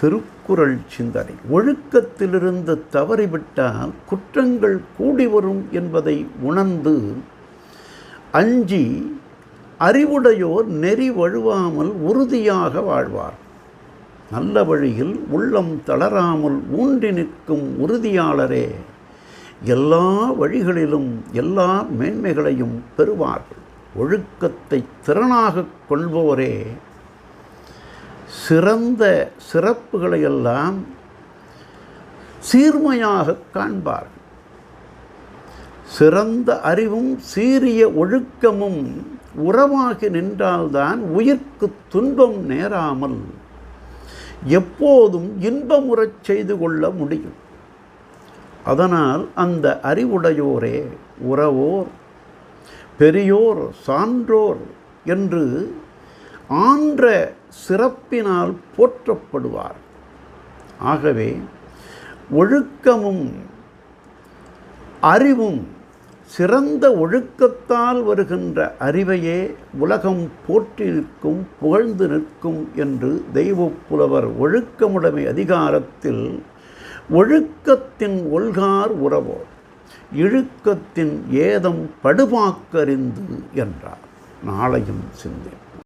திருக்குறள் சிந்தனை. ஒழுக்கத்திலிருந்து தவறிவிட்டால் குற்றங்கள் கூடி வரும் என்பதை உணர்ந்து அஞ்சி அறிவுடையோர் நெறி வழுவாமல் உறுதியாக வாழ்வார். நல்ல வழியில் உள்ளம் தளராமல் ஊன்றி நிற்கும் உறுதியாளரே எல்லா வழிகளிலும் எல்லா மேன்மைகளையும் பெறுவார்கள். ஒழுக்கத்தை திறனாக கொள்பவரே சிறந்த சிறப்புகளையெல்லாம் சீர்மையாக காண்பார்கள். சிறந்த அறிவும் சீரிய ஒழுக்கமும் உறவாகி நின்றால்தான் உயிர்க்கு துன்பம் நேராமல் எப்போதும் இன்பமுறச் செய்து கொள்ள முடியும். அதனால் அந்த அறிவுடையோரே உறவோர் பெரியோர் சான்றோர் என்று ஆன்ற சிறப்பினால் போற்றப்படுவார். ஆகவே ஒழுக்கமும் அறிவும் சிறந்த ஒழுக்கத்தால் வருகின்ற அறிவையே உலகம் போற்றி நிற்கும் புகழ்ந்து நிற்கும் என்று தெய்வப்புலவர் ஒழுக்கமுடைமை அதிகாரத்தில் ஒழுக்கத்தின் ஒல்கார் உறவோர் இழுக்கத்தின் ஏதம் படுபாக்கறிந்து என்றார். நாளையும் சிந்தனை.